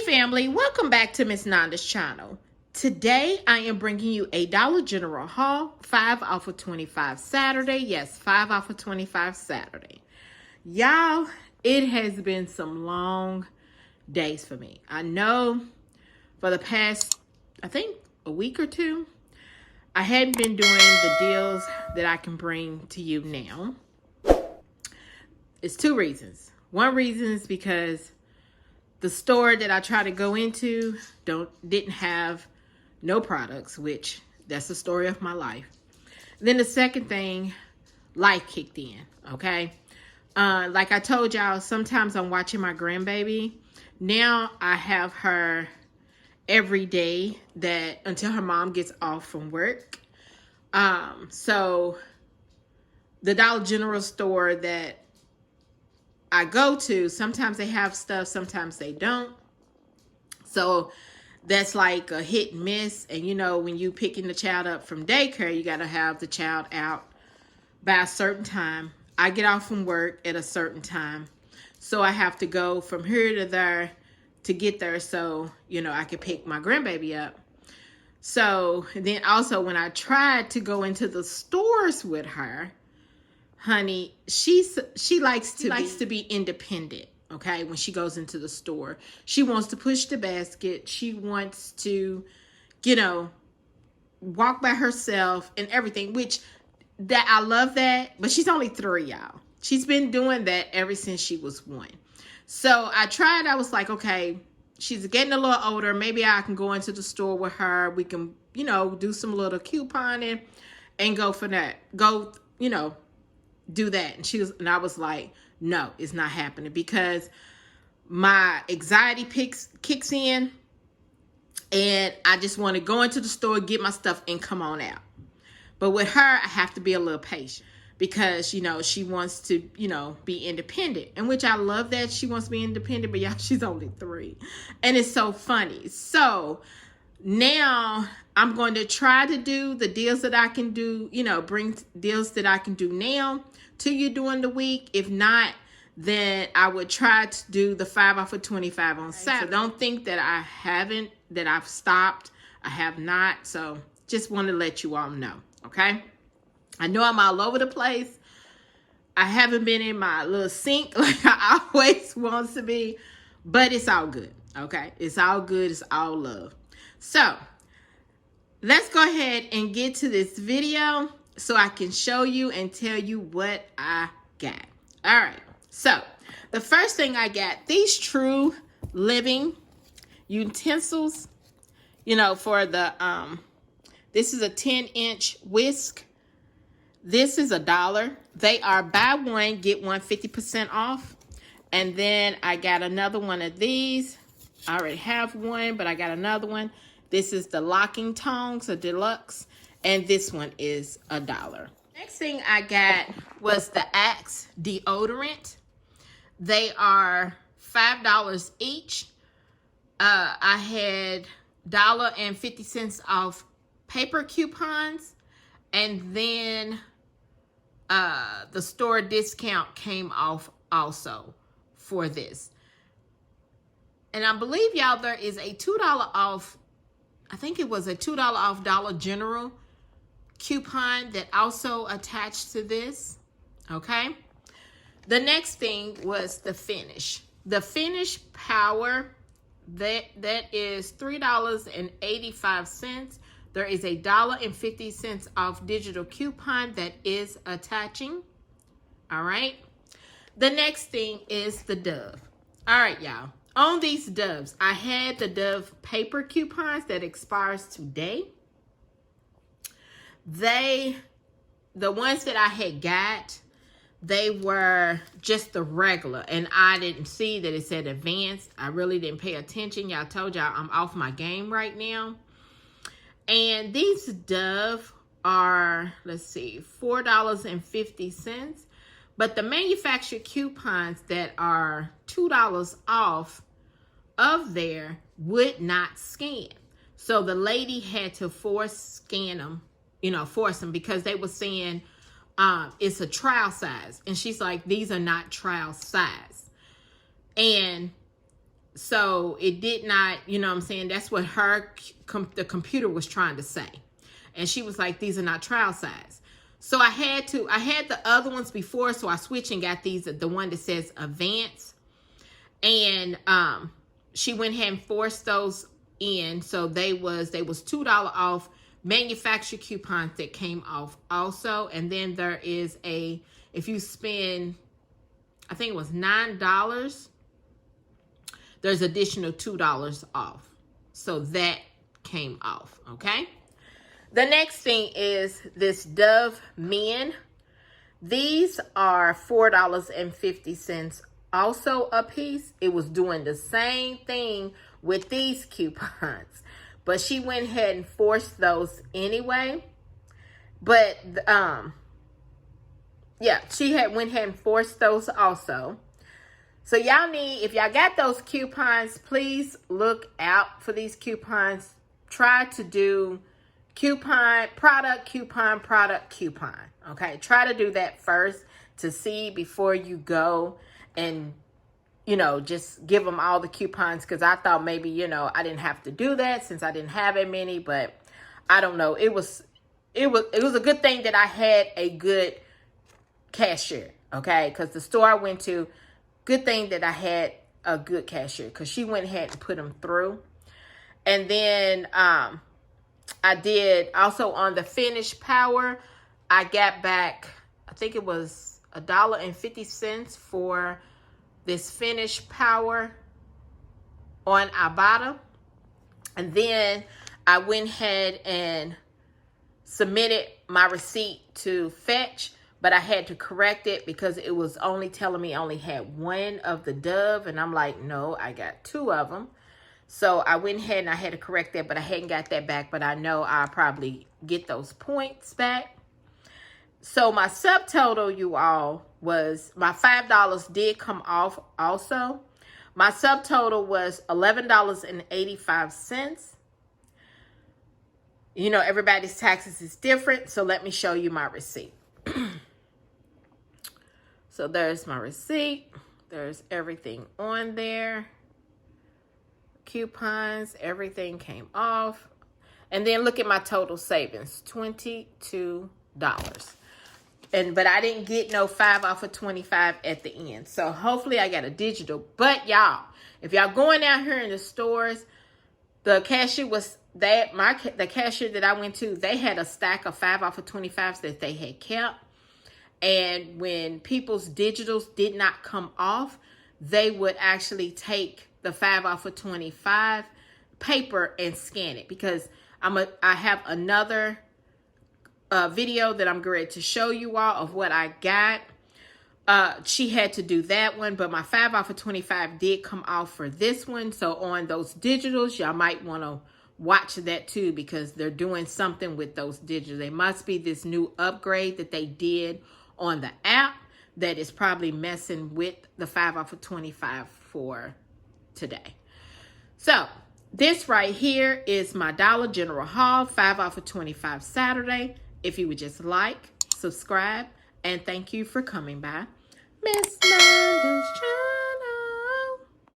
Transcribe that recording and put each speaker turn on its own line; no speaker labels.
family, welcome back to Miss Nanda's channel. Today I am bringing you a Dollar General haul, 5 off of 25 Saturday. Yes, 5 off of 25 Saturday. Y'all, it has been some long days for me. I know for the past, I think a week or two, I hadn't been doing the deals that I can bring to you now. It's two reasons. One reason is because the store that I try to go into didn't have no products, which that's the story of my life. Then the second thing, life kicked in, okay? Like I told y'all, sometimes I'm watching my grandbaby. Now I have her every day until her mom gets off from work. So the Dollar General store that I go to, sometimes they have stuff, sometimes they don't. So that's like a hit and miss. And you know, when you picking the child up from daycare, you got to have the child out by a certain time. I get off from work at a certain time, so I have to go from here to there to get there, so you know I can pick my grandbaby up. So then also when I tried to go into the stores with her, honey, she likes to be independent. Okay, when she goes into the store, she wants to push the basket. She wants to, you know, walk by herself and everything. Which that I love that, but she's only 3, y'all. She's been doing that ever since she was 1. So I tried. I was like, okay, she's getting a little older. Maybe I can go into the store with her. We can, you know, do some little couponing and go for that. Go, you know, do that. And I was like, no, it's not happening, because my anxiety kicks in and I just want to go into the store, get my stuff and come on out. But with her, I have to be a little patient, because, you know, she wants to, you know, be independent, and which I love that she wants to be independent, but y'all, she's only 3 and it's so funny. So now I'm going to try to do the deals that I can do, you know, bring deals that I can do now to you during the week. If not, then I would try to do the 5 off of 25 on Saturday. So don't think that I've stopped. I have not. So just want to let you all know, okay? I know I'm all over the place. I haven't been in my little sync like I always want to be, but it's all good, okay? It's all good. It's all love. So let's go ahead and get to this video so I can show you and tell you what I got. All right. So the first thing I got, these True Living utensils, you know, for the, this is a 10-inch whisk. This is $1. They are buy one, get one 50% off. And then I got another one of these. I already have one, but I got another one. This is the locking tongs, a deluxe. And this one is $1. Next thing I got was the Axe deodorant. They are $5 each. I had $1.50 off paper coupons, and then the store discount came off also for this. And I believe, y'all, there is a $2 off. I think it was a $2 off Dollar General coupon that also attached to this. Okay. The next thing was the Finish. The Finish Power, that is $3.85. There is a $1.50 off digital coupon that is attaching. All right. The next thing is the Dove. All right, y'all. On these Doves, I had the Dove paper coupons that expires today. The ones that I had got, they were just the regular, and I didn't see that it said advanced. I really didn't pay attention. Y'all, told y'all I'm off my game right now. And these Dove are, let's see, $4.50. But the manufacturer coupons that are $2 off of there would not scan. So the lady had to scan them, you know, force them, because they were saying it's a trial size. And she's like, these are not trial size. And So it did not, you know what I'm saying? That's what the computer was trying to say. And she was like, these are not trial size. So I had the other ones before, so I switched and got these, the one that says Advance. And she went ahead and forced those in. So they was $2 off manufacturer coupons that came off also. And then there is if you spend, I think it was $9, there's additional $2 off. So that came off, okay? The next thing is this Dove Men. These are $4.50 also a piece. It was doing the same thing with these coupons, but she went ahead and forced those anyway. But yeah, she went ahead and forced those also. So y'all need, if y'all got those coupons, please look out for these coupons. Try to do coupon, product, coupon, product, coupon. Okay, try to do that first to see before you go and, you know, just give them all the coupons, because I thought maybe, you know, I didn't have to do that since I didn't have as many, but I don't know. It was a good thing that I had a good cashier, okay? Because the store I went to, good thing that I had a good cashier, because she went ahead and put them through. And then I did also on the Finish Power, I got back, I think it was $1.50 for this Finish Power on Ibotta. And then I went ahead and submitted my receipt to Fetch, but I had to correct it because it was only telling me I only had one of the Dove, and I'm like, no, I got two of them. So I went ahead and I had to correct that, but I hadn't got that back, but I know I'll probably get those points back. So my subtotal, you all, was my $5 did come off also. My subtotal was $11.85. You know, everybody's taxes is different, so let me show you my receipt. So there's my receipt. There's everything on there. Coupons, everything came off. And then look at my total savings, $22. But I didn't get no 5 off of 25 at the end. So hopefully I got a digital. But y'all, if y'all going out here in the stores, the cashier was the cashier that I went to, they had a stack of 5 off of 25s that they had kept. And when people's digitals did not come off, they would actually take the 5 off of 25 paper and scan it, because I have another video that I'm going to show you all of what I got. She had to do that one, but my 5 off of 25 did come off for this one. So on those digitals, y'all might want to watch that too, because they're doing something with those digitals. They must be this new upgrade that they did on the app that is probably messing with the 5 off of 25 for today. So this right here is my Dollar General haul, 5 off of 25 Saturday. If you would just like, subscribe, and thank you for coming by Miss Nanda's Channel.